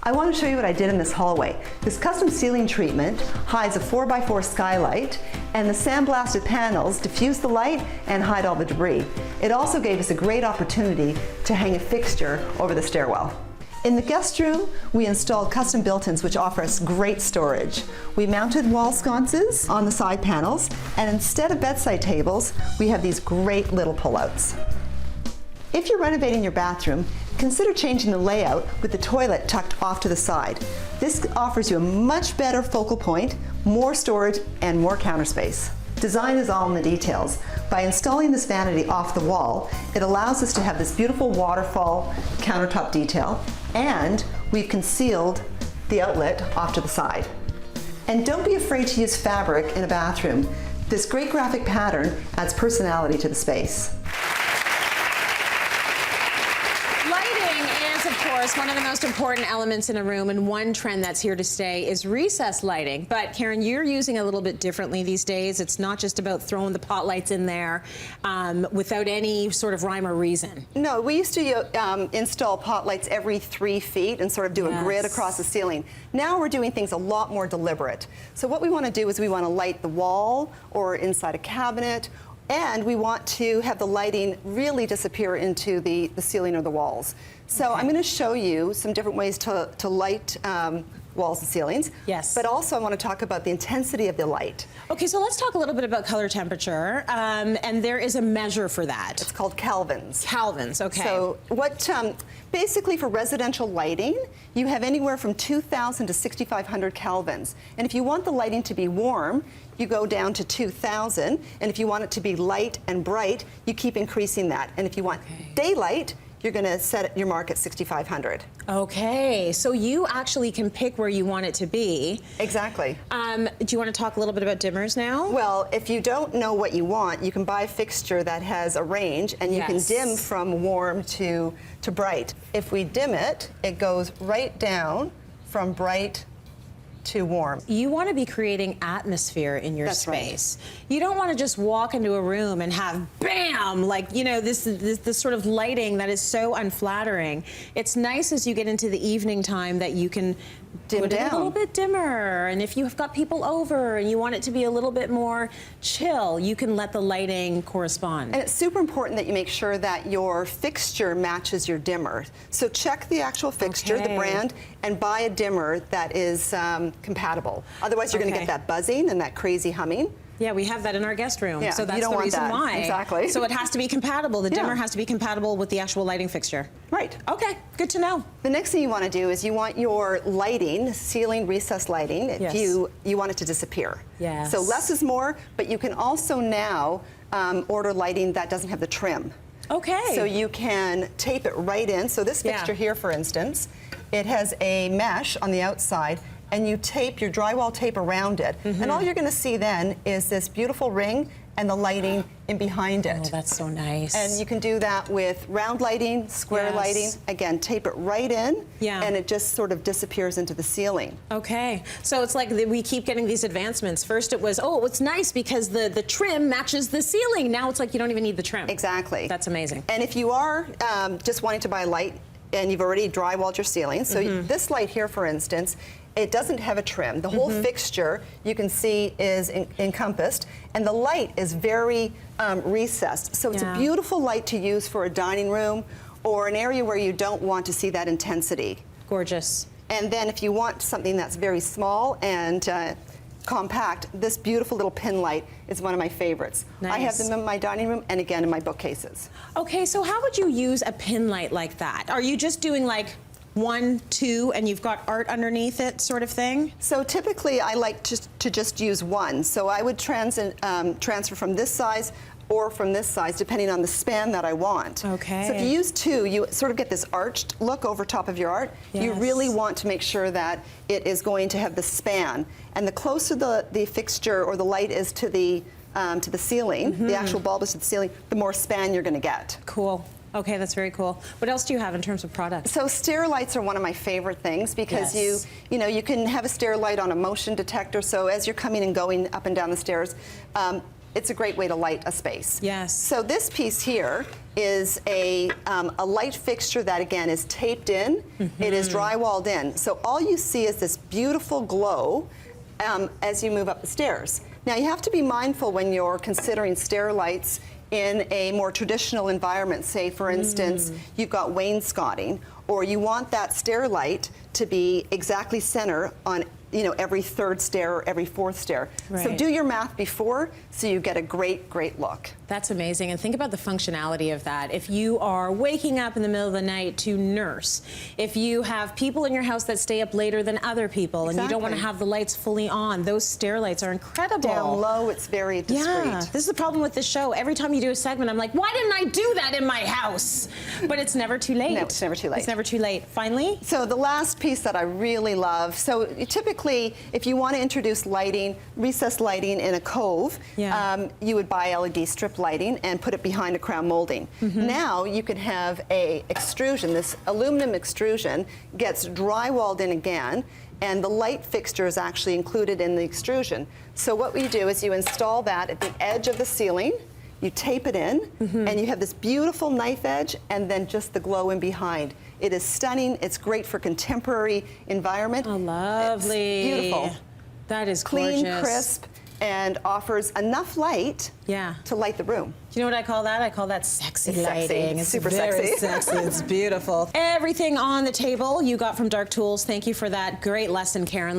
I want to show you what I did in this hallway. This custom ceiling treatment hides a 4x4 skylight, and the sandblasted panels diffuse the light and hide all the debris. It also gave us a great opportunity to hang a fixture over the stairwell. In the guest room, we installed custom built-ins which offer us great storage. We mounted wall sconces on the side panels, and instead of bedside tables, we have these great little pullouts. If you're renovating your bathroom, consider changing the layout with the toilet tucked off to the side. This offers you a much better focal point, more storage, and more counter space. Design is all in the details. By installing this vanity off the wall, it allows us to have this beautiful waterfall countertop detail, and we've concealed the outlet off to the side. And don't be afraid to use fabric in a bathroom. This great graphic pattern adds personality to the space. One of the most important elements in a room, and one trend that's here to stay is recessed lighting. But Karen, you're using a little bit differently these days. It's not just about throwing the pot lights in there without any sort of rhyme or reason. No, we used to install pot lights every 3 feet and sort of do a grid across the ceiling. Now we're doing things a lot more deliberate. So what we want to do is we want to light the wall or inside a cabinet, and we want to have the lighting really disappear into the ceiling or the walls. So I'm going to show you some different ways to light walls and ceilings. Yes. But also I want to talk about the intensity of the light. Okay, so let's talk a little bit about color temperature, and there is a measure for that. It's called kelvins. Kelvins, okay. So what, basically for residential lighting, you have anywhere from 2,000 to 6,500 kelvins. And if you want the lighting to be warm, you go down to 2,000. And if you want it to be light and bright, you keep increasing that. And if you want daylight, you're going to set your mark at 6,500. Okay, so you actually can pick where you want it to be. Exactly. Do you want to talk a little bit about dimmers now? Well, if you don't know what you want, you can buy a fixture that has a range, and you can dim from warm to bright. If we dim it, it goes right down from bright to warm. You want to be creating atmosphere in your space. Right. You don't want to just walk into a room and have bam, like, you know, this sort of lighting that is so unflattering. It's nice as you get into the evening time that you can dim put it down a little bit dimmer, and if you've got people over and you want it to be a little bit more chill, you can let the lighting correspond. And it's super important that you make sure that your fixture matches your dimmer. So check the actual fixture, the brand, and buy a dimmer that is compatible. Otherwise, you're going to get that buzzing and that crazy humming. Yeah, we have that in our guest room, so that's the reason why. Exactly. So it has to be compatible. The dimmer has to be compatible with the actual lighting fixture. Right. Okay, good to know. The next thing you want to do is you want your lighting, ceiling recessed lighting, if you want it to disappear. Yes. So less is more, but you can also now order lighting that doesn't have the trim. Okay. So you can tape it right in. So this fixture here, for instance, it has a mesh on the outside, and you tape your drywall tape around it. And all you're going to see then is this beautiful ring and the lighting in behind it. Oh, that's so nice. And you can do that with round lighting, square lighting. Again, tape it right in, and it just sort of disappears into the ceiling. Okay, so it's like we keep getting these advancements. First it was, oh, it's nice because the trim matches the ceiling. Now it's like you don't even need the trim. Exactly. That's amazing. And if you are just wanting to buy a light, and you've already drywalled your ceiling, so this light here, for instance, it doesn't have a trim. The whole fixture, you can see, is encompassed, and the light is very recessed. So it's a beautiful light to use for a dining room or an area where you don't want to see that intensity. Gorgeous. And then if you want something that's very small and compact, this beautiful little pin light is one of my favorites. Nice. I have them in my dining room and again in my bookcases. Okay, so how would you use a pin light like that? Are you just doing like 1, 2, and you've got art underneath it, sort of thing? So typically I like to just use one. So I would transfer from this size or from this size, depending on the span that I want. Okay. So if you use 2, you sort of get this arched look over top of your art. You really want to make sure that it is going to have the span. And the closer the fixture or the light is to the ceiling, the actual bulb is to the ceiling, the more span you're going to get. Cool. Okay, that's very cool. What else do you have in terms of products? So stair lights are one of my favorite things because you know, you can have a stair light on a motion detector. So as you're coming and going up and down the stairs, it's a great way to light a space. Yes. So this piece here is a light fixture that, again, is taped in. It is drywalled in. So all you see is this beautiful glow as you move up the stairs. Now, you have to be mindful when you're considering stair lights in a more traditional environment. Say, for instance, you've got wainscoting, or you want that stair light to be exactly center on every third stair or every fourth stair. Right. So do your math before so you get a great, great look. That's amazing. And think about the functionality of that. If you are waking up in the middle of the night to nurse, if you have people in your house that stay up later than other people, and you don't want to have the lights fully on, those stair lights are incredible. Down low, it's very discreet. Yeah, this is the problem with this show. Every time you do a segment, I'm like, why didn't I do that in my house? But it's never too late. No, it's never too late. It's never too late. Finally? So the last piece that I really love, so typically, if you want to introduce lighting, recessed lighting in a cove, you would buy LED strip lighting and put it behind a crown molding. Now you can have a extrusion. This aluminum extrusion gets drywalled in again, and the light fixture is actually included in the extrusion. So what we do is you install that at the edge of the ceiling, you tape it in, and you have this beautiful knife edge and then just the glow in behind. It is stunning. It's great for contemporary environment. Oh, lovely. It's beautiful. That is clean, gorgeous. crisp, and offers enough light to light the room. Do you know what I call that? I call that sexy lighting. It's super very sexy. It's beautiful. Everything on the table you got from Dark Tools. Thank you for that great lesson, Karen.